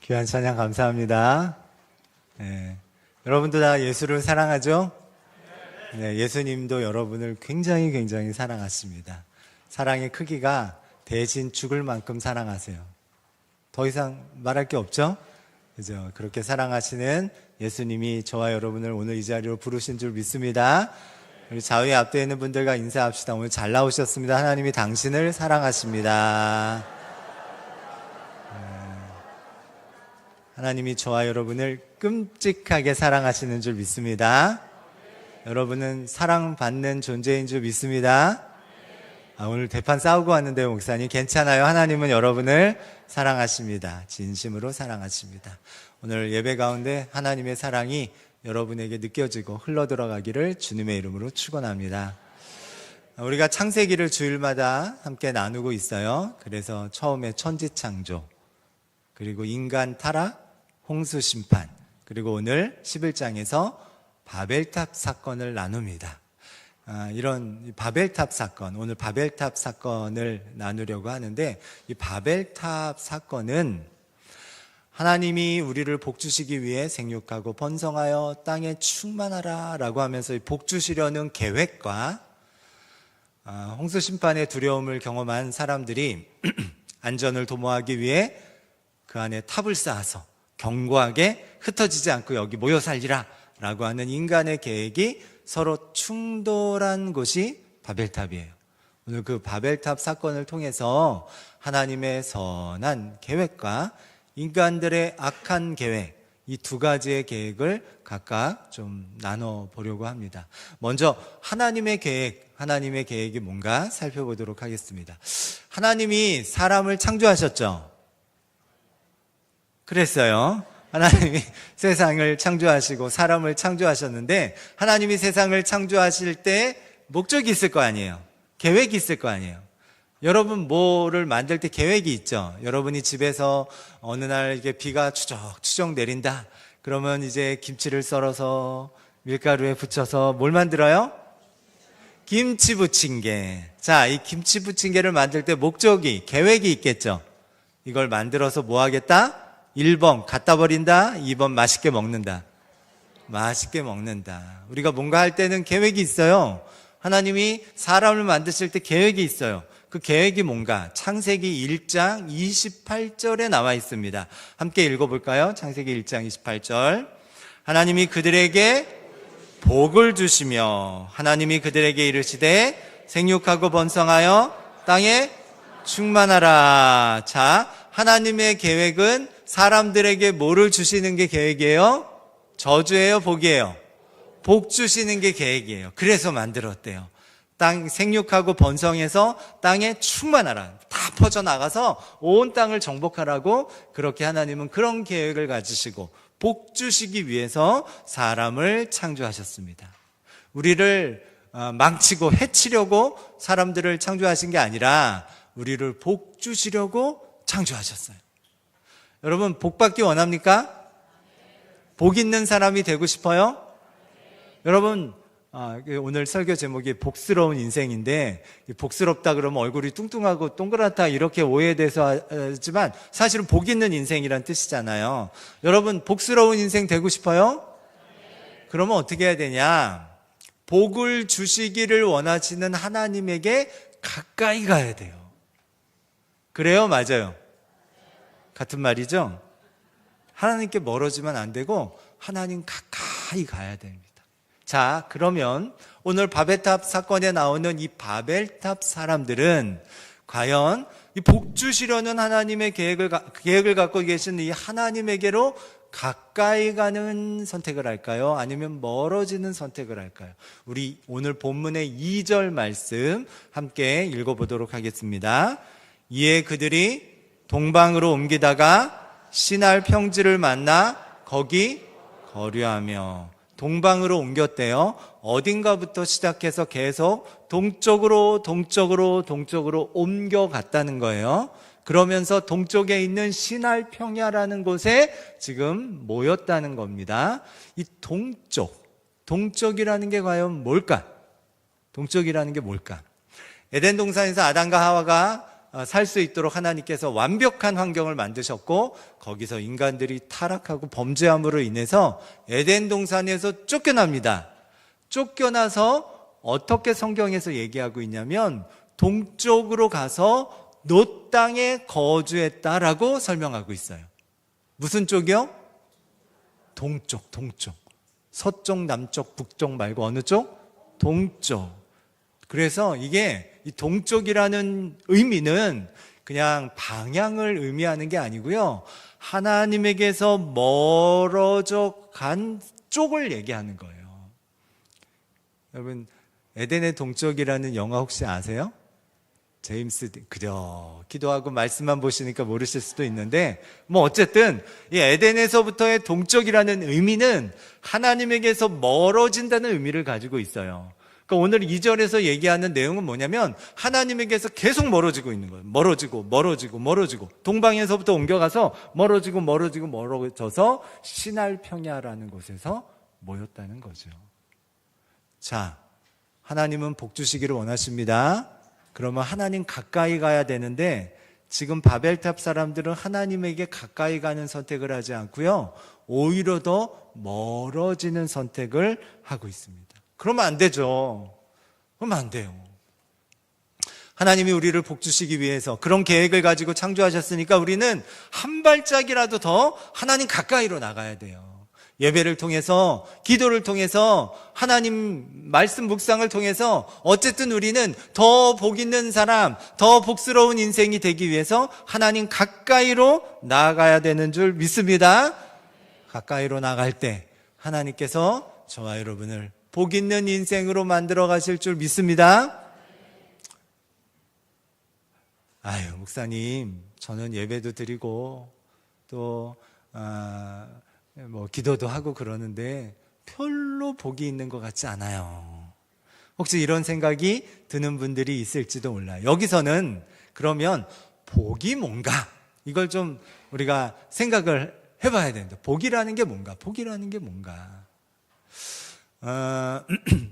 귀한 찬양 감사합니다. 여러분도 다 예수를 사랑하죠? 네, 예수님도 여러분을 굉장히 사랑하십니다. 사랑의 크기가 대신 죽을 만큼 사랑하세요. 더 이상 말할 게 없죠? 그죠? 그렇게 사랑하시는 예수님이 저와 여러분을 오늘 이 자리로 부르신 줄 믿습니다. 우리 좌우에 앞에 있는 분들과 인사합시다. 오늘 잘 나오셨습니다. 하나님이 당신을 사랑하십니다. 하나님이 저와 여러분을 끔찍하게 사랑하시는 줄 믿습니다. 여러분은 사랑받는 존재인 줄 믿습니다. 오늘 대판 싸우고 왔는데요, 목사님. 괜찮아요. 하나님은 여러분을 사랑하십니다. 진심으로 사랑하십니다. 오늘 예배 가운데 하나님의 사랑이 여러분에게 느껴지고 흘러들어가기를 주님의 이름으로 축원합니다. 우리가 창세기를 주일마다 함께 나누고 있어요. 그래서 처음에 천지창조, 그리고 인간 타락, 홍수 심판, 그리고 오늘 11장에서 바벨탑 사건을 나눕니다. 이런 바벨탑 사건, 오늘 바벨탑 사건을 나누려고 하는데, 이 바벨탑 사건은 하나님이 우리를 복주시기 위해 생육하고 번성하여 땅에 충만하라 라고 하면서 복주시려는 계획과 홍수 심판의 두려움을 경험한 사람들이 안전을 도모하기 위해 그 안에 탑을 쌓아서 견고하게 흩어지지 않고 여기 모여 살리라 라고 하는 인간의 계획이 서로 충돌한 곳이 바벨탑이에요. 오늘 그 바벨탑 사건을 통해서 하나님의 선한 계획과 인간들의 악한 계획, 이 두 가지의 계획을 각각 좀 나눠보려고 합니다. 먼저 하나님의 계획이 뭔가 살펴보도록 하겠습니다. 하나님이 사람을 창조하셨죠? 그랬어요. 하나님이 세상을 창조하시고 사람을 창조하셨는데, 하나님이 세상을 창조하실 때 목적이 있을 거 아니에요. 계획이 있을 거 아니에요. 여러분 뭐를 만들 때 계획이 있죠. 여러분이 집에서 어느 날 이게 비가 추적추적 내린다. 그러면 이제 김치를 썰어서 밀가루에 붙여서 뭘 만들어요? 김치 부침개. 자, 이 김치 부침개를 만들 때 목적이, 계획이 있겠죠. 이걸 만들어서 뭐 하겠다? 1번 갖다 버린다, 2번 맛있게 먹는다. 맛있게 먹는다. 우리가 뭔가 할 때는 계획이 있어요. 하나님이 사람을 만드실 때 계획이 있어요. 그 계획이 뭔가? 창세기 1장 28절에 나와 있습니다. 함께 읽어볼까요? 창세기 1장 28절. 하나님이 그들에게 복을 주시며 하나님이 그들에게 이르시되 생육하고 번성하여 땅에 충만하라. 자, 하나님의 계획은 사람들에게 뭐를 주시는 게 계획이에요? 저주예요? 복이에요? 복 주시는 게 계획이에요. 그래서 만들었대요. 땅 생육하고 번성해서 땅에 충만하라. 다 퍼져나가서 온 땅을 정복하라고, 그렇게 하나님은 그런 계획을 가지시고 복 주시기 위해서 사람을 창조하셨습니다. 우리를 망치고 해치려고 사람들을 창조하신 게 아니라 우리를 복 주시려고 창조하셨어요. 여러분 복 받기 원합니까? 복 있는 사람이 되고 싶어요? 여러분 오늘 설교 제목이 복스러운 인생인데, 복스럽다 그러면 얼굴이 뚱뚱하고 동그랗다 이렇게 오해돼서 하지만 사실은 복 있는 인생이란 뜻이잖아요. 여러분 복스러운 인생 되고 싶어요? 그러면 어떻게 해야 되냐? 복을 주시기를 원하시는 하나님에게 가까이 가야 돼요. 그래요? 맞아요? 같은 말이죠? 하나님께 멀어지면 안 되고 하나님 가까이 가야 됩니다. 자, 그러면 오늘 바벨탑 사건에 나오는 이 바벨탑 사람들은 과연 이 복 주시려는 하나님의 계획을 갖고 계신 이 하나님에게로 가까이 가는 선택을 할까요? 아니면 멀어지는 선택을 할까요? 우리 오늘 본문의 2절 말씀 함께 읽어보도록 하겠습니다. 이에 그들이 동방으로 옮기다가 시날 평지를 만나 거기 거류하며. 동방으로 옮겼대요. 어딘가부터 시작해서 계속 동쪽으로 옮겨갔다는 거예요. 그러면서 동쪽에 있는 시날 평야라는 곳에 지금 모였다는 겁니다. 이 동쪽이라는 게 과연 뭘까? 동쪽이라는 게 뭘까? 에덴 동산에서 아담과 하와가 살 수 있도록 하나님께서 완벽한 환경을 만드셨고 거기서 인간들이 타락하고 범죄함으로 인해서 에덴 동산에서 쫓겨납니다. 쫓겨나서 어떻게 성경에서 얘기하고 있냐면 동쪽으로 가서 놋 땅에 거주했다라고 설명하고 있어요. 무슨 쪽이요? 동쪽. 서쪽, 남쪽, 북쪽 말고 어느 쪽? 동쪽. 그래서 이게 이 동쪽이라는 의미는 그냥 방향을 의미하는 게 아니고요. 하나님에게서 멀어져 간 쪽을 얘기하는 거예요. 여러분, 에덴의 동쪽이라는 영화 혹시 아세요? 제임스, 그죠. 기도하고 말씀만 보시니까 모르실 수도 있는데, 뭐 어쨌든 이 에덴에서부터의 동쪽이라는 의미는 하나님에게서 멀어진다는 의미를 가지고 있어요. 그러니까 오늘 2절에서 얘기하는 내용은 뭐냐면 하나님에게서 계속 멀어지고 있는 거예요. 멀어지고 동방에서부터 옮겨가서 멀어져서 시날 평야라는 곳에서 모였다는 거죠. 자, 하나님은 복 주시기를 원하십니다. 그러면 하나님 가까이 가야 되는데 지금 바벨탑 사람들은 하나님에게 가까이 가는 선택을 하지 않고요, 오히려 더 멀어지는 선택을 하고 있습니다. 그러면 안 되죠. 그러면 안 돼요. 하나님이 우리를 복 주시기 위해서 그런 계획을 가지고 창조하셨으니까 우리는 한 발짝이라도 더 하나님 가까이로 나가야 돼요. 예배를 통해서, 기도를 통해서, 하나님 말씀 묵상을 통해서 어쨌든 우리는 더 복 있는 사람, 더 복스러운 인생이 되기 위해서 하나님 가까이로 나아가야 되는 줄 믿습니다. 가까이로 나갈 때 하나님께서 저와 여러분을 복 있는 인생으로 만들어 가실 줄 믿습니다. 아유, 목사님, 저는 예배도 드리고 또 기도도 하고 그러는데 별로 복이 있는 것 같지 않아요. 혹시 이런 생각이 드는 분들이 있을지도 몰라요. 여기서는 그러면 복이 뭔가, 이걸 좀 우리가 생각을 해봐야 된다. 복이라는 게 뭔가?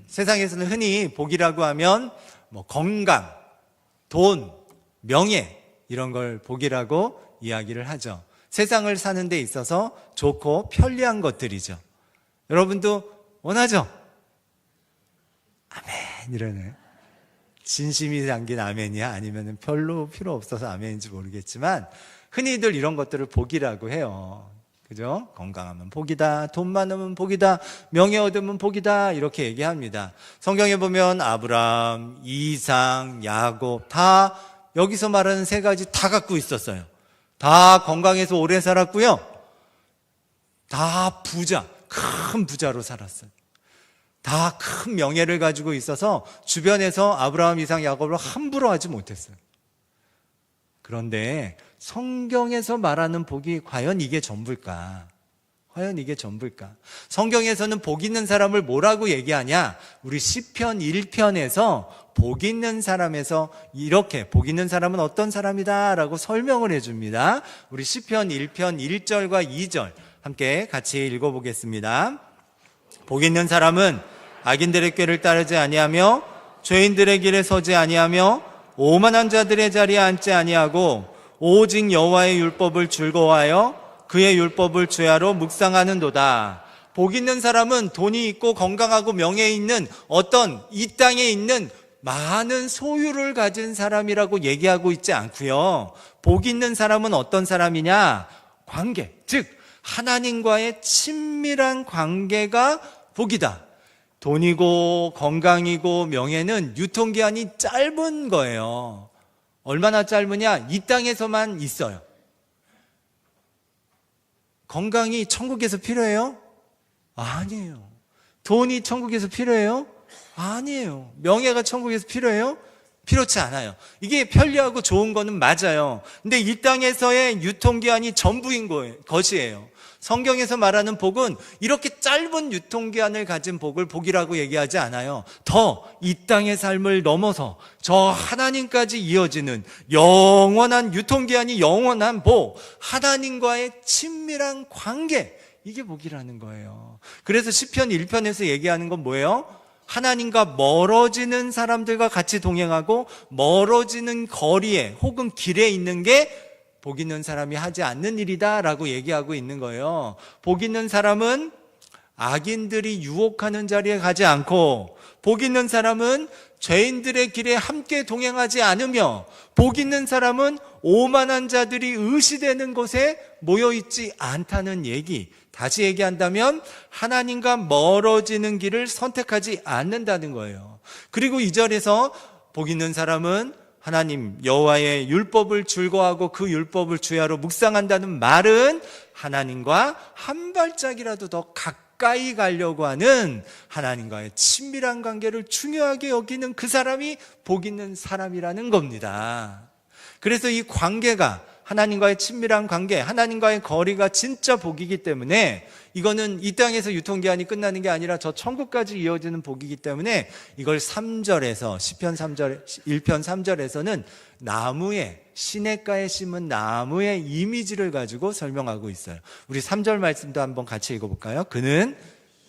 세상에서는 흔히 복이라고 하면 건강, 돈, 명예, 이런 걸 복이라고 이야기를 하죠. 세상을 사는 데 있어서 좋고 편리한 것들이죠. 여러분도 원하죠? 아멘 이러네. 진심이 담긴 아멘이야? 아니면 별로 필요 없어서 아멘인지 모르겠지만 흔히들 이런 것들을 복이라고 해요. 그죠? 건강하면 복이다, 돈 많으면 복이다, 명예 얻으면 복이다, 이렇게 얘기합니다. 성경에 보면 아브람, 이삭, 야곱 다 여기서 말하는 세 가지 다 갖고 있었어요. 다 건강해서 오래 살았고요, 다 큰 부자로 살았어요. 다 큰 명예를 가지고 있어서 주변에서 아브라함, 이삭, 야곱을 함부로 하지 못했어요. 그런데 성경에서 말하는 복이 과연 이게 전부일까? 성경에서는 복 있는 사람을 뭐라고 얘기하냐? 우리 시편 1편에서 복 있는 사람에서 이렇게 복 있는 사람은 어떤 사람이다 라고 설명을 해줍니다. 우리 시편 1편 1절과 2절 함께 같이 읽어보겠습니다. 복 있는 사람은 악인들의 꾀를 따르지 아니하며 죄인들의 길에 서지 아니하며 오만한 자들의 자리에 앉지 아니하고 오직 여호와의 율법을 즐거워하여 그의 율법을 주야로 묵상하는도다. 복 있는 사람은 돈이 있고 건강하고 명예 있는 어떤 이 땅에 있는 많은 소유를 가진 사람이라고 얘기하고 있지 않고요. 복 있는 사람은 어떤 사람이냐? 관계, 즉 하나님과의 친밀한 관계가 복이다. 돈이고 건강이고 명예는 유통기한이 짧은 거예요. 얼마나 짧으냐? 이 땅에서만 있어요. 건강이 천국에서 필요해요? 아니에요. 돈이 천국에서 필요해요? 아니에요. 명예가 천국에서 필요해요? 필요치 않아요. 이게 편리하고 좋은 거는 맞아요. 근데 이 땅에서의 유통기한이 전부인 것이에요. 성경에서 말하는 복은 이렇게 짧은 유통기한을 가진 복을 복이라고 얘기하지 않아요. 더 이 땅의 삶을 넘어서 저 하나님까지 이어지는 영원한 유통기한이 영원한 복, 하나님과의 친밀한 관계, 이게 복이라는 거예요. 그래서 시편 1편에서 얘기하는 건 뭐예요? 하나님과 멀어지는 사람들과 같이 동행하고 멀어지는 거리에 혹은 길에 있는 게 복 있는 사람이 하지 않는 일이다라고 얘기하고 있는 거예요. 복 있는 사람은 악인들이 유혹하는 자리에 가지 않고, 복 있는 사람은 죄인들의 길에 함께 동행하지 않으며, 복 있는 사람은 오만한 자들이 의시되는 곳에 모여있지 않다는 얘기. 다시 얘기한다면 하나님과 멀어지는 길을 선택하지 않는다는 거예요. 그리고 2절에서 복 있는 사람은 하나님 여호와의 율법을 즐거워하고 그 율법을 주야로 묵상한다는 말은 하나님과 한 발짝이라도 더 가까이 가려고 하는, 하나님과의 친밀한 관계를 중요하게 여기는 그 사람이 복 있는 사람이라는 겁니다. 그래서 이 관계가, 하나님과의 친밀한 관계, 하나님과의 거리가 진짜 복이기 때문에, 이거는 이 땅에서 유통기한이 끝나는 게 아니라 저 천국까지 이어지는 복이기 때문에, 이걸 3절에서 시편 3절 1편 3절에서는 나무에, 시냇가에 심은 나무의 이미지를 가지고 설명하고 있어요. 우리 3절 말씀도 한번 같이 읽어볼까요? 그는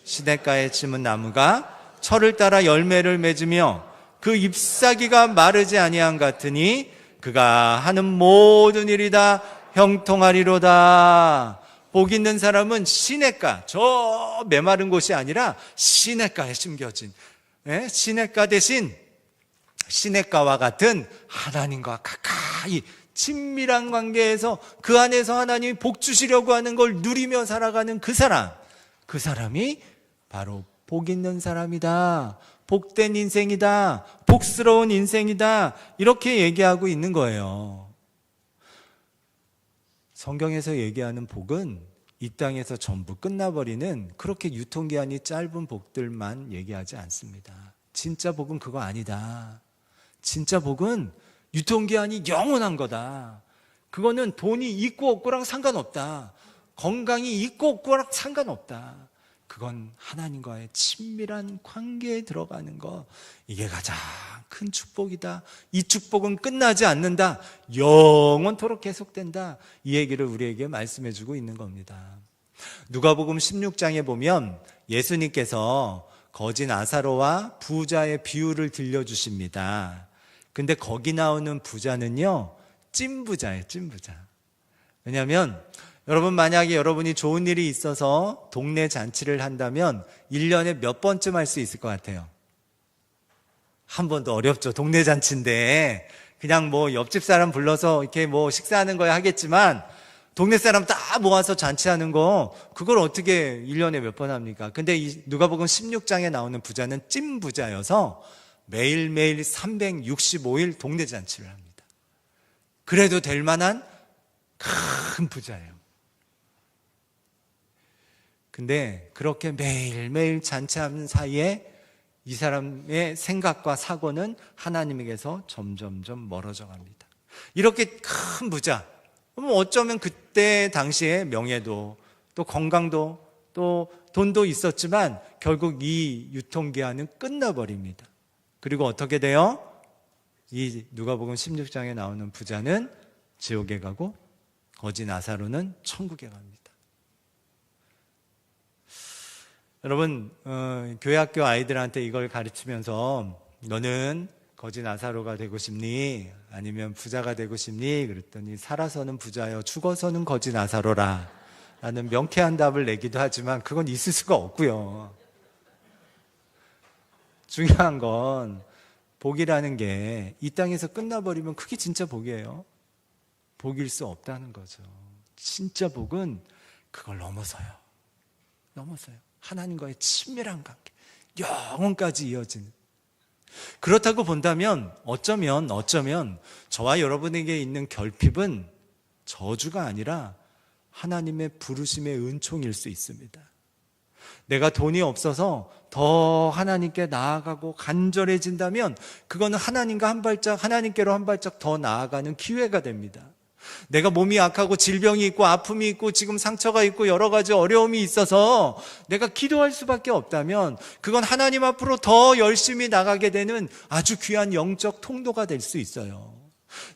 시냇가에 심은 나무가 철을 따라 열매를 맺으며 그 잎사귀가 마르지 아니한 같으니 그가 하는 모든 일이 다 형통하리로다. 복 있는 사람은 시냇가, 저 메마른 곳이 아니라 시냇가에 심겨진, 시냇가 대신 시냇가와 같은 하나님과 가까이 친밀한 관계에서 그 안에서 하나님이 복 주시려고 하는 걸 누리며 살아가는 그 사람이 바로 복 있는 사람이다, 복된 인생이다, 복스러운 인생이다, 이렇게 얘기하고 있는 거예요. 성경에서 얘기하는 복은 이 땅에서 전부 끝나버리는 그렇게 유통기한이 짧은 복들만 얘기하지 않습니다. 진짜 복은 그거 아니다. 진짜 복은 유통기한이 영원한 거다. 그거는 돈이 있고 없고랑 상관없다. 건강이 있고 없고랑 상관없다. 그건 하나님과의 친밀한 관계에 들어가는 거, 이게 가장 큰 축복이다. 이 축복은 끝나지 않는다. 영원토록 계속된다. 이 얘기를 우리에게 말씀해 주고 있는 겁니다. 누가복음 16장에 보면 예수님께서 거지 나사로와 부자의 비유를 들려주십니다. 근데 거기 나오는 부자는요, 찐부자예요, 찐부자. 왜냐하면 여러분, 만약에 여러분이 좋은 일이 있어서 동네 잔치를 한다면 1년에 몇 번쯤 할 수 있을 것 같아요? 한 번도. 어렵죠. 동네 잔치인데 그냥 뭐 옆집 사람 불러서 이렇게 뭐 식사하는 거야 하겠지만, 동네 사람 다 모아서 잔치하는 거, 그걸 어떻게 1년에 몇 번 합니까? 근데 이 누가복음 16장에 나오는 부자는 찐부자여서 매일매일 365일 동네 잔치를 합니다. 그래도 될 만한 큰 부자예요. 근데 그렇게 매일매일 잔치하는 사이에 이 사람의 생각과 사고는 하나님에게서 점점점 멀어져 갑니다. 이렇게 큰 부자, 그럼 어쩌면 그때 당시에 명예도 또 건강도 또 돈도 있었지만 결국 이 유통기한은 끝나버립니다. 그리고 어떻게 돼요? 이 누가복음 16장에 나오는 부자는 지옥에 가고 거지 나사로는 천국에 갑니다. 여러분, 교회 학교 아이들한테 이걸 가르치면서 너는 거지 나사로가 되고 싶니? 아니면 부자가 되고 싶니? 그랬더니 살아서는 부자요, 죽어서는 거지 나사로라 라는 명쾌한 답을 내기도 하지만 그건 있을 수가 없고요. 중요한 건 복이라는 게 이 땅에서 끝나버리면 그게 진짜 복이에요. 복일 수 없다는 거죠. 진짜 복은 그걸 넘어서요. 하나님과의 친밀한 관계, 영원까지 이어지는. 그렇다고 본다면 어쩌면 저와 여러분에게 있는 결핍은 저주가 아니라 하나님의 부르심의 은총일 수 있습니다. 내가 돈이 없어서 더 하나님께 나아가고 간절해진다면 그거는 하나님과 한 발짝, 하나님께로 한 발짝 더 나아가는 기회가 됩니다. 내가 몸이 약하고 질병이 있고 아픔이 있고 지금 상처가 있고 여러 가지 어려움이 있어서 내가 기도할 수밖에 없다면 그건 하나님 앞으로 더 열심히 나가게 되는 아주 귀한 영적 통로가 될 수 있어요.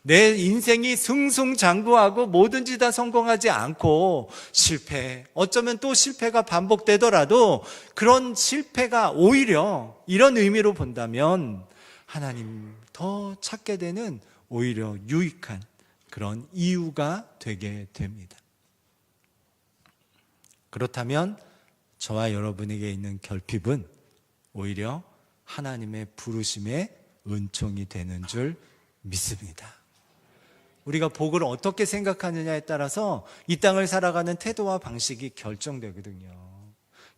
내 인생이 승승장구하고 뭐든지 다 성공하지 않고 실패, 어쩌면 또 실패가 반복되더라도 그런 실패가 오히려 이런 의미로 본다면 하나님 더 찾게 되는 오히려 유익한 그런 이유가 되게 됩니다. 그렇다면 저와 여러분에게 있는 결핍은 오히려 하나님의 부르심의 은총이 되는 줄 믿습니다. 우리가 복을 어떻게 생각하느냐에 따라서 이 땅을 살아가는 태도와 방식이 결정되거든요.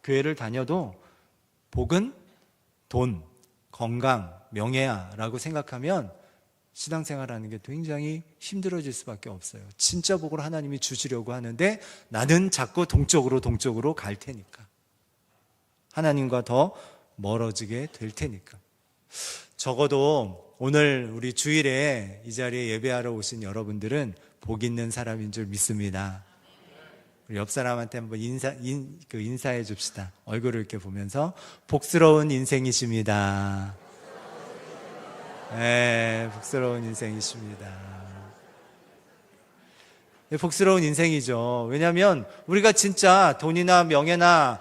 교회를 다녀도 복은 돈, 건강, 명예야 라고 생각하면 신앙생활하는 게 굉장히 힘들어질 수밖에 없어요. 진짜 복을 하나님이 주시려고 하는데 나는 자꾸 동쪽으로 갈 테니까, 하나님과 더 멀어지게 될 테니까. 적어도 오늘 우리 주일에 이 자리에 예배하러 오신 여러분들은 복 있는 사람인 줄 믿습니다. 우리 옆 사람한테 한번 인사해 줍시다. 얼굴을 이렇게 보면서 복스러운 인생이십니다. 네, 복스러운 인생이십니다. 네, 복스러운 인생이죠. 왜냐하면 우리가 진짜 돈이나 명예나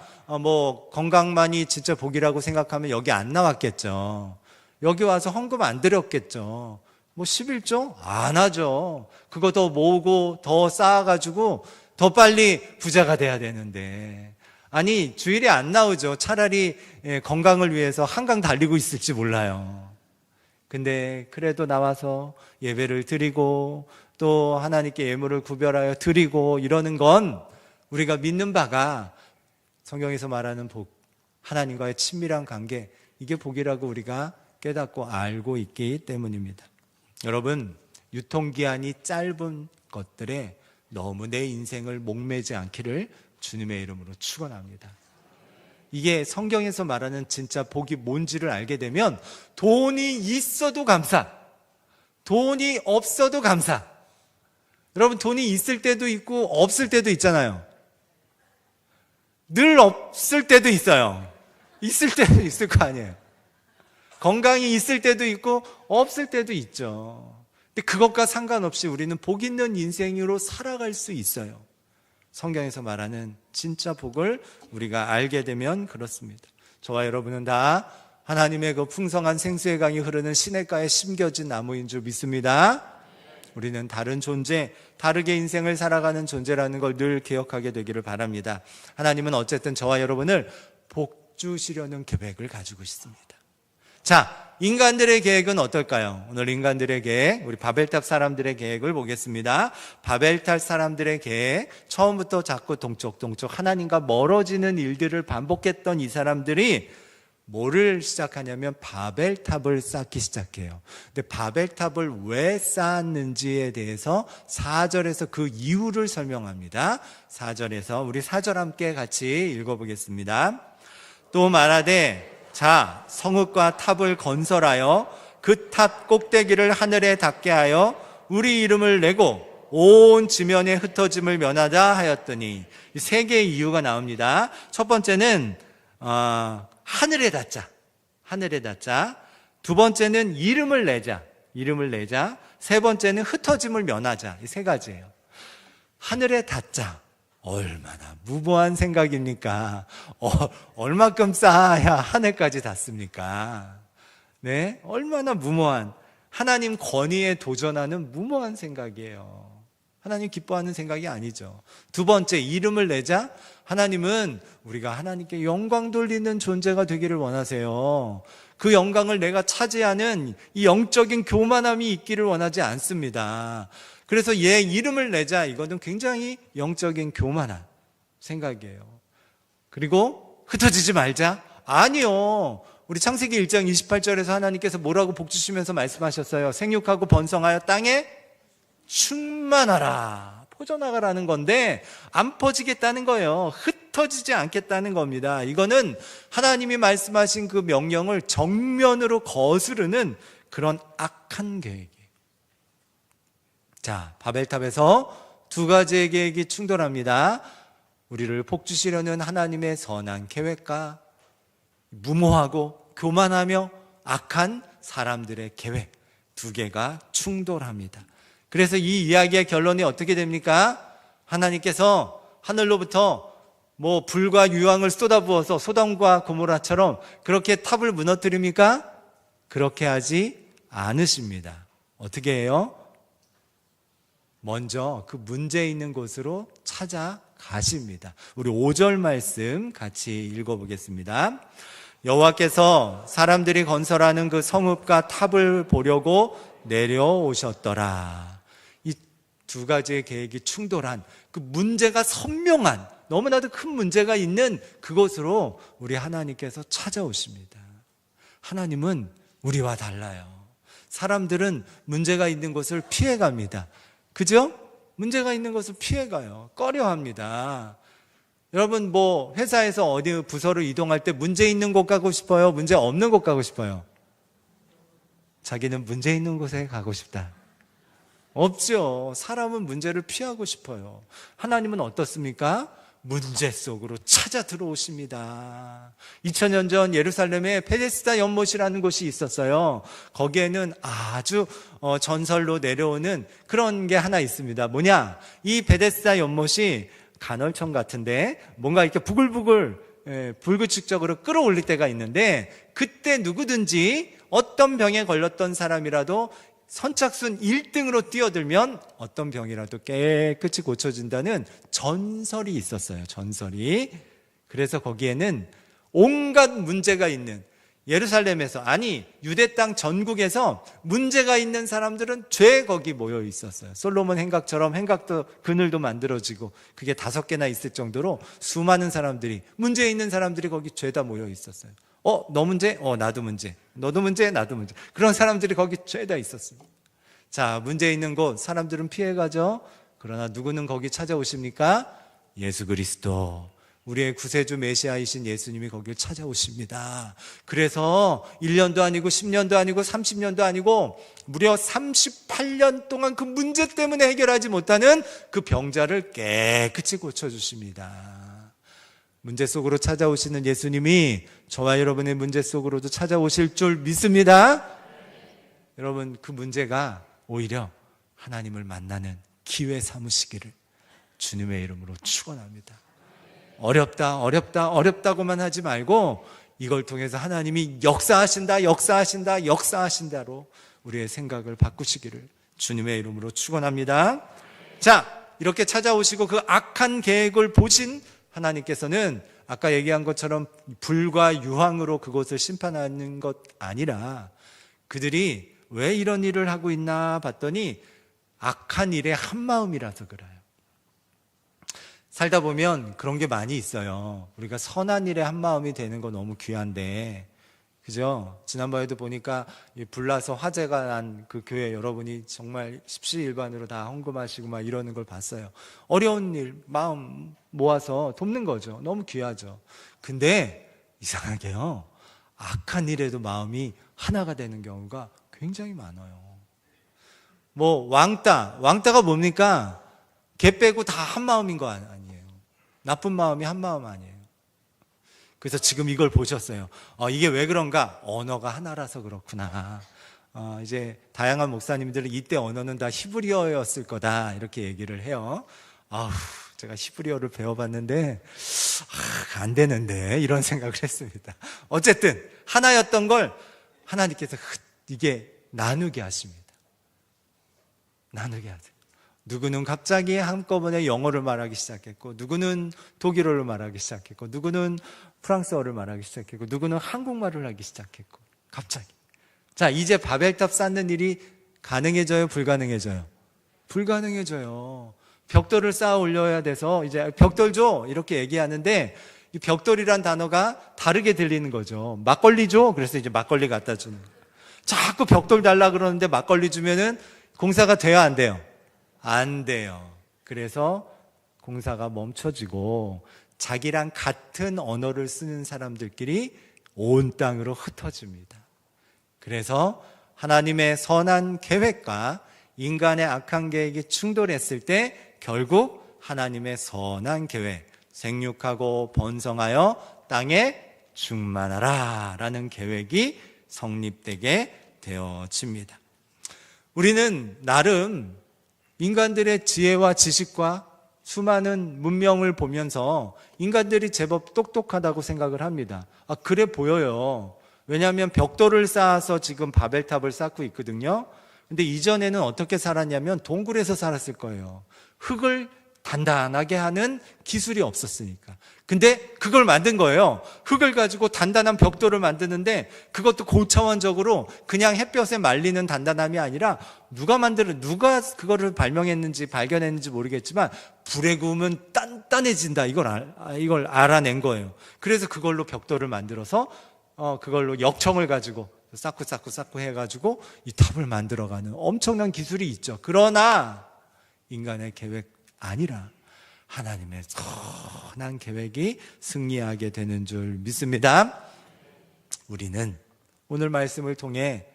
건강만이 진짜 복이라고 생각하면 여기 안 나왔겠죠. 여기 와서 헌금 안 드렸겠죠. 11조? 안 하죠. 그거 더 모으고 더 쌓아가지고 더 빨리 부자가 돼야 되는데, 아니 주일에 안 나오죠. 차라리 건강을 위해서 한강 달리고 있을지 몰라요. 근데 그래도 나와서 예배를 드리고 또 하나님께 예물을 구별하여 드리고 이러는 건 우리가 믿는 바가 성경에서 말하는 복, 하나님과의 친밀한 관계, 이게 복이라고 우리가 깨닫고 알고 있기 때문입니다. 여러분, 유통기한이 짧은 것들에 너무 내 인생을 목매지 않기를 주님의 이름으로 축원합니다. 이게 성경에서 말하는 진짜 복이 뭔지를 알게 되면 돈이 있어도 감사, 돈이 없어도 감사. 여러분, 돈이 있을 때도 있고 없을 때도 있잖아요. 늘 없을 때도 있어요. 있을 때도 있을 거 아니에요. 건강이 있을 때도 있고 없을 때도 있죠. 근데 그것과 상관없이 우리는 복 있는 인생으로 살아갈 수 있어요. 성경에서 말하는 진짜 복을 우리가 알게 되면 그렇습니다. 저와 여러분은 다 하나님의 그 풍성한 생수의 강이 흐르는 시냇가에 심겨진 나무인 줄 믿습니다. 우리는 다른 존재, 다르게 인생을 살아가는 존재라는 걸 늘 기억하게 되기를 바랍니다. 하나님은 어쨌든 저와 여러분을 복 주시려는 계획을 가지고 있습니다. 자, 인간들의 계획은 어떨까요? 오늘 인간들의 계획, 우리 바벨탑 사람들의 계획을 보겠습니다. 바벨탑 사람들의 계획, 처음부터 자꾸 동쪽 하나님과 멀어지는 일들을 반복했던 이 사람들이 뭐를 시작하냐면 바벨탑을 쌓기 시작해요. 근데 바벨탑을 왜 쌓았는지에 대해서 4절에서 그 이유를 설명합니다. 4절에서 우리 4절 함께 같이 읽어보겠습니다. 또 말하되 자, 성읍과 탑을 건설하여 그 탑 꼭대기를 하늘에 닿게 하여 우리 이름을 내고 온 지면에 흩어짐을 면하자 하였더니, 이 세 개의 이유가 나옵니다. 첫 번째는 하늘에 닿자, 하늘에 닿자. 두 번째는 이름을 내자, 이름을 내자. 세 번째는 흩어짐을 면하자. 이 세 가지예요. 하늘에 닿자. 얼마나 무모한 생각입니까? 얼마큼 쌓아야 하늘까지 닿습니까? 네, 얼마나 무모한, 하나님 권위에 도전하는 무모한 생각이에요. 하나님 기뻐하는 생각이 아니죠. 두 번째, 이름을 내자. 하나님은 우리가 하나님께 영광 돌리는 존재가 되기를 원하세요. 그 영광을 내가 차지하는 이 영적인 교만함이 있기를 원하지 않습니다. 그래서 얘 이름을 내자, 이거는 굉장히 영적인 교만한 생각이에요. 그리고 흩어지지 말자? 아니요. 우리 창세기 1장 28절에서 하나님께서 뭐라고 복 주시면서 말씀하셨어요? 생육하고 번성하여 땅에 충만하라, 퍼져나가라는 건데 안 퍼지겠다는 거예요. 흩어지지 않겠다는 겁니다. 이거는 하나님이 말씀하신 그 명령을 정면으로 거스르는 그런 악한 계획이에요. 자, 바벨탑에서 두 가지의 계획이 충돌합니다. 우리를 복 주시려는 하나님의 선한 계획과 무모하고 교만하며 악한 사람들의 계획, 두 개가 충돌합니다. 그래서 이 이야기의 결론이 어떻게 됩니까? 하나님께서 하늘로부터 불과 유황을 쏟아부어서 소돔과 고모라처럼 그렇게 탑을 무너뜨립니까? 그렇게 하지 않으십니다. 어떻게 해요? 먼저 그 문제 있는 곳으로 찾아가십니다. 우리 5절 말씀 같이 읽어보겠습니다. 여호와께서 사람들이 건설하는 그 성읍과 탑을 보려고 내려오셨더라. 이 두 가지의 계획이 충돌한 그 문제가 선명한, 너무나도 큰 문제가 있는 그곳으로 우리 하나님께서 찾아오십니다. 하나님은 우리와 달라요. 사람들은 문제가 있는 곳을 피해갑니다. 그죠? 문제가 있는 곳을 피해가요. 꺼려합니다. 여러분 회사에서 어디 부서로 이동할 때 문제 있는 곳 가고 싶어요? 문제 없는 곳 가고 싶어요? 자기는 문제 있는 곳에 가고 싶다. 없죠. 사람은 문제를 피하고 싶어요. 하나님은 어떻습니까? 문제 속으로 찾아 들어오십니다. 2000년 전 예루살렘에 베데스다 연못이라는 곳이 있었어요. 거기에는 아주 전설로 내려오는 그런 게 하나 있습니다. 뭐냐? 이 베데스다 연못이 간헐천 같은데 뭔가 이렇게 부글부글 불규칙적으로 끌어올릴 때가 있는데, 그때 누구든지 어떤 병에 걸렸던 사람이라도 선착순 1등으로 뛰어들면 어떤 병이라도 깨끗이 고쳐진다는 전설이 있었어요. 전설이. 그래서 거기에는 온갖 문제가 있는, 예루살렘에서, 아니 유대 땅 전국에서 문제가 있는 사람들은 죄 거기 모여 있었어요. 솔로몬 행각처럼 행각도 그늘도 만들어지고 그게 5개나 있을 정도로 수많은 사람들이, 문제 있는 사람들이 거기 죄다 모여 있었어요. 너 문제? 나도 문제. 너도 문제? 나도 문제. 그런 사람들이 거기 죄다 있었습니다. 자, 문제 있는 곳 사람들은 피해가죠. 그러나 누구는 거기 찾아오십니까? 예수 그리스도, 우리의 구세주 메시아이신 예수님이 거기를 찾아오십니다. 그래서 1년도 아니고 10년도 아니고 30년도 아니고 무려 38년 동안 그 문제 때문에 해결하지 못하는 그 병자를 깨끗이 고쳐주십니다. 문제 속으로 찾아오시는 예수님이 저와 여러분의 문제 속으로도 찾아오실 줄 믿습니다. 여러분, 그 문제가 오히려 하나님을 만나는 기회 삼으시기를 주님의 이름으로 축원합니다. 어렵다고만 하지 말고 이걸 통해서 하나님이 역사하신다로 우리의 생각을 바꾸시기를 주님의 이름으로 축원합니다. 자, 이렇게 찾아오시고 그 악한 계획을 보신 하나님께서는 아까 얘기한 것처럼 불과 유황으로 그곳을 심판하는 것 아니라 그들이 왜 이런 일을 하고 있나 봤더니 악한 일에 한마음이라서 그래요. 살다 보면 그런 게 많이 있어요. 우리가 선한 일에 한마음이 되는 거 너무 귀한데, 그죠? 지난번에도 보니까 불나서 화재가 난 그 교회 여러분이 정말 십시일반으로 다 헌금하시고 막 이러는 걸 봤어요. 어려운 일 마음 모아서 돕는 거죠. 너무 귀하죠. 근데 이상하게요, 악한 일에도 마음이 하나가 되는 경우가 굉장히 많아요. 왕따가 뭡니까? 개 빼고 다 한 마음인 거 아니에요. 나쁜 마음이 한 마음 아니에요. 그래서 지금 이걸 보셨어요. 이게 왜 그런가? 언어가 하나라서 그렇구나. 이제 다양한 목사님들은 이때 언어는 다 히브리어였을 거다 이렇게 얘기를 해요. 제가 히브리어를 배워봤는데 안 되는데 이런 생각을 했습니다. 어쨌든 하나였던 걸 하나님께서 이게 나누게 하십니다. 나누게 하세요. 누구는 갑자기 한꺼번에 영어를 말하기 시작했고, 누구는 독일어를 말하기 시작했고, 누구는 프랑스어를 말하기 시작했고, 누구는 한국말을 하기 시작했고, 갑자기. 자, 이제 바벨탑 쌓는 일이 가능해져요? 불가능해져요? 불가능해져요. 벽돌을 쌓아 올려야 돼서 이제 벽돌 줘 이렇게 얘기하는데, 이 벽돌이란 단어가 다르게 들리는 거죠. 막걸리 줘? 그래서 이제 막걸리 갖다 주는 거예요. 자꾸 벽돌 달라 그러는데 막걸리 주면은 공사가 돼요, 안 돼요? 안 돼요. 그래서 공사가 멈춰지고 자기랑 같은 언어를 쓰는 사람들끼리 온 땅으로 흩어집니다. 그래서 하나님의 선한 계획과 인간의 악한 계획이 충돌했을 때 결국 하나님의 선한 계획, 생육하고 번성하여 땅에 충만하라 라는 계획이 성립되게 되어집니다. 우리는 나름 인간들의 지혜와 지식과 수많은 문명을 보면서 인간들이 제법 똑똑하다고 생각을 합니다. 그래 보여요. 왜냐하면 벽돌을 쌓아서 지금 바벨탑을 쌓고 있거든요. 근데 이전에는 어떻게 살았냐면 동굴에서 살았을 거예요. 흙을 단단하게 하는 기술이 없었으니까. 근데 그걸 만든 거예요. 흙을 가지고 단단한 벽돌을 만드는데 그것도 고차원적으로 그냥 햇볕에 말리는 단단함이 아니라 누가 그거를 발명했는지 발견했는지 모르겠지만 불에 구우면 단단해진다. 이걸 알아낸 거예요. 그래서 그걸로 벽돌을 만들어서 그걸로 역청을 가지고 쌓고 해가지고 이 탑을 만들어가는 엄청난 기술이 있죠. 그러나 인간의 계획 아니라 하나님의 선한 계획이 승리하게 되는 줄 믿습니다. 우리는 오늘 말씀을 통해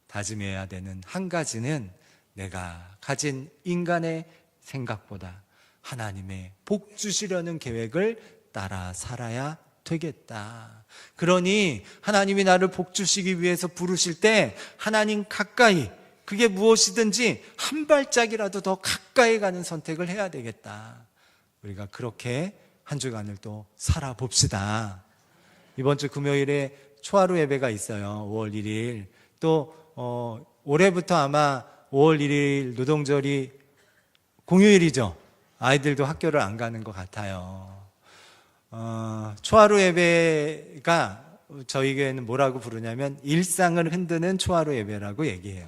다짐해야 되는 한 가지는 내가 가진 인간의 생각보다 하나님의 복 주시려는 계획을 따라 살아야 되겠다. 그러니 하나님이 나를 복 주시기 위해서 부르실 때 하나님 가까이, 그게 무엇이든지 한 발짝이라도 더 가까이 가는 선택을 해야 되겠다. 우리가 그렇게 한 주간을 또 살아봅시다. 이번 주 금요일에 초하루 예배가 있어요. 5월 1일. 또 올해부터 아마 5월 1일 노동절이 공휴일이죠. 아이들도 학교를 안 가는 것 같아요. 초하루 예배가 저희 교회는 뭐라고 부르냐면 일상을 흔드는 초하루 예배라고 얘기해요.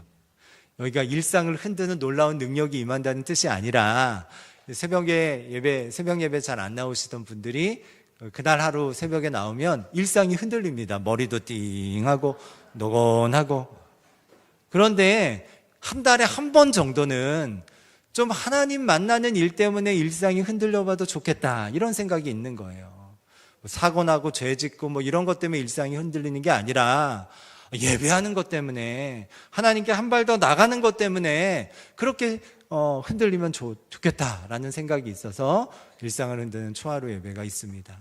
여기가 일상을 흔드는 놀라운 능력이 임한다는 뜻이 아니라 새벽 예배 잘 안 나오시던 분들이 그날 하루 새벽에 나오면 일상이 흔들립니다. 머리도 띵하고 노곤하고. 그런데 한 달에 한 번 정도는 좀 하나님 만나는 일 때문에 일상이 흔들려봐도 좋겠다, 이런 생각이 있는 거예요. 사고 나고 죄 짓고 이런 것 때문에 일상이 흔들리는 게 아니라 예배하는 것 때문에, 하나님께 한 발 더 나가는 것 때문에 그렇게 흔들리면 좋겠다라는 생각이 있어서 일상을 흔드는 초하루 예배가 있습니다.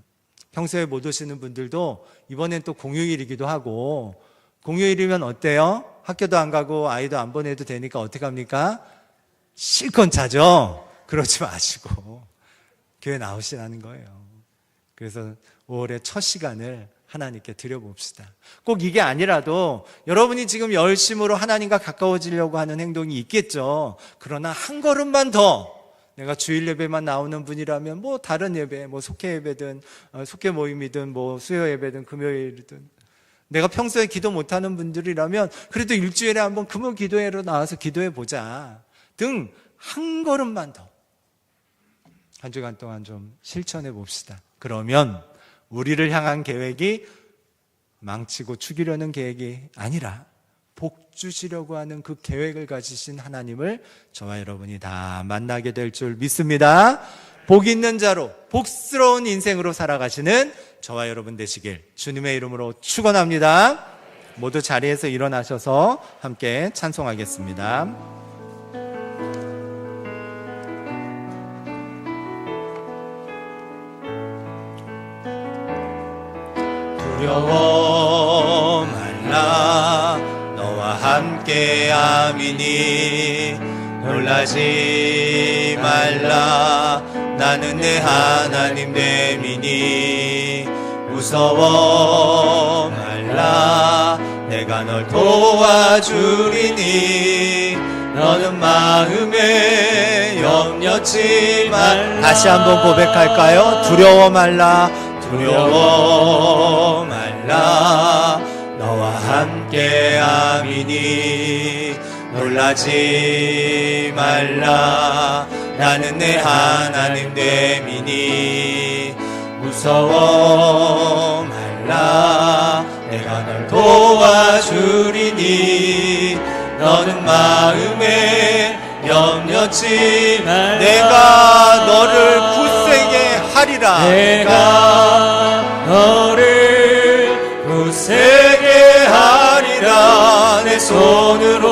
평소에 못 오시는 분들도 이번엔 또 공휴일이기도 하고, 공휴일이면 어때요? 학교도 안 가고 아이도 안 보내도 되니까 어떻게 합니까? 실컷 자죠? 그러지 마시고 교회 나오시라는 거예요. 그래서 5월의 첫 시간을 하나님께 드려봅시다. 꼭 이게 아니라도 여러분이 지금 열심으로 하나님과 가까워지려고 하는 행동이 있겠죠. 그러나 한 걸음만 더, 내가 주일 예배만 나오는 분이라면 다른 예배, 속회 예배든 속회 모임이든 수요 예배든 금요일이든, 내가 평소에 기도 못하는 분들이라면 그래도 일주일에 한번 금요 기도회로 나와서 기도해 보자 등 한 걸음만 더 한 주간 동안 좀 실천해 봅시다. 그러면 우리를 향한 계획이 망치고 죽이려는 계획이 아니라 복 주시려고 하는 그 계획을 가지신 하나님을 저와 여러분이 다 만나게 될 줄 믿습니다. 복 있는 자로 복스러운 인생으로 살아가시는 저와 여러분 되시길 주님의 이름으로 축원합니다. 모두 자리에서 일어나셔서 함께 찬송하겠습니다. 두려워 말라, 너와 함께 함이니 놀라지 말라, 나는 내 하나님 됨이니. 무서워 말라, 내가 널 도와주리니. 너는 마음에 염려치 말라. 다시 한번 고백할까요? 두려워 말라, 두려워 말라, 너와 함께 함이니 놀라지 말라, 나는 내 하나님 됨이니. 무서워 말라, 내가 널 도와주리니. 너는 마음에 염려치 말라, 내가 너를 굳세게 하리라. 내가 너를 굳세게 하리라. 내 손으로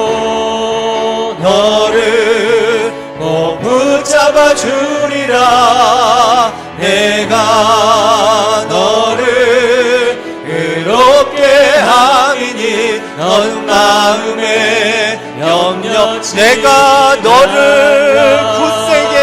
너를 꼭 붙잡아 주리라. 내가 너를 의롭게 함이니. 넌 마음에 염려 내가 너를 굳세게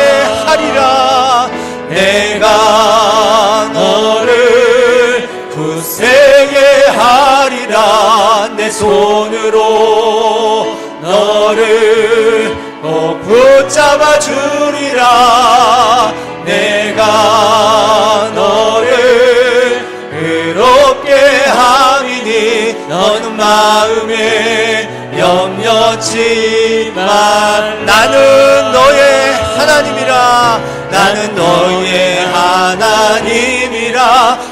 하리라. 내가 너를 굳세게 하리라. 내 손으로 너를 꼭 붙잡아 주리라. 내가 너를 의롭게 함이니 너는 마음에 염려치 마. 나는 너의 하나님이라. 나는 너의 하나님이라.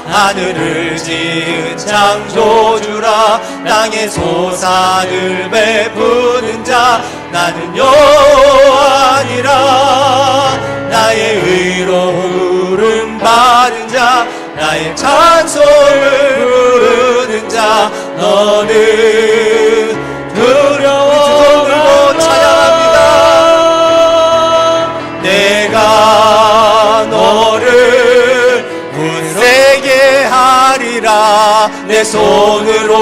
하늘을 지은 창조주라. 땅의 소산을 베푸는 자. 나는 여호와니라. 나의 의로 부름 받은 자. 나의 찬송을 부르는 자. 너는 두려워 들고 찬양합니다. 내가 너를 굳세게 하리라. 내 손으로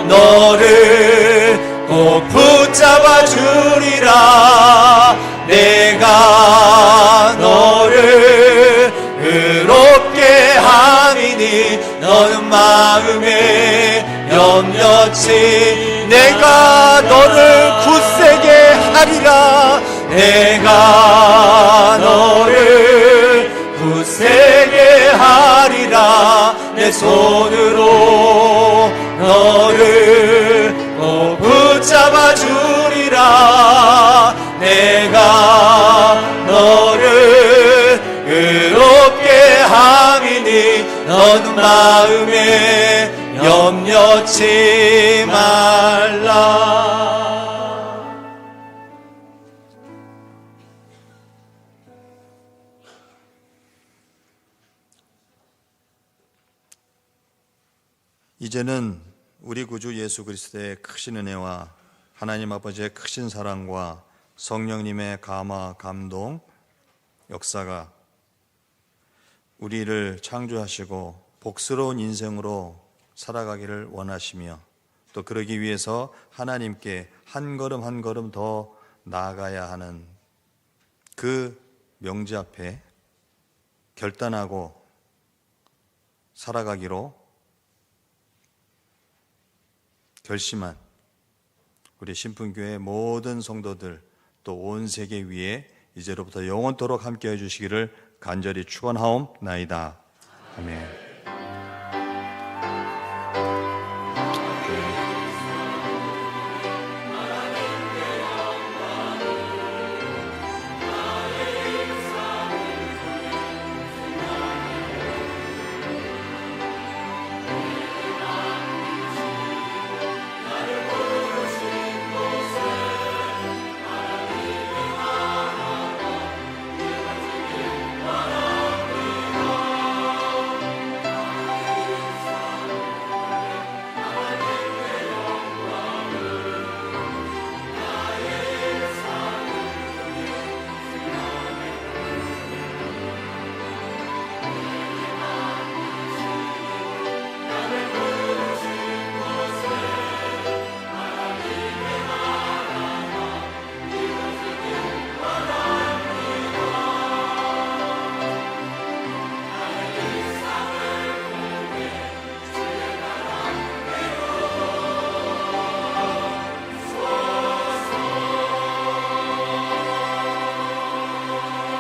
너를 꼭 붙잡아 주리라. 내가 너를 의롭게 함이니 너는 마음에 염려치. 내가 너를 굳세게 하리라. 내가 너를 굳세게 하리라. 내 손으로 너를 꼭 붙잡아 주리라. 내가 너를 의롭게 함이니 너는 마음에 염려치 말라. 이제는 우리 구주 예수 그리스도의 크신 은혜와 하나님 아버지의 크신 사랑과 성령님의 감화 감동 역사가 우리를 창조하시고 복스러운 인생으로 살아가기를 원하시며 또 그러기 위해서 하나님께 한 걸음 한 걸음 더 나아가야 하는 그 명제 앞에 결단하고 살아가기로 결심한 우리 신풍교회 모든 성도들 또 온 세계 위에 이제로부터 영원토록 함께해 주시기를 간절히 축원하옵나이다. 아멘.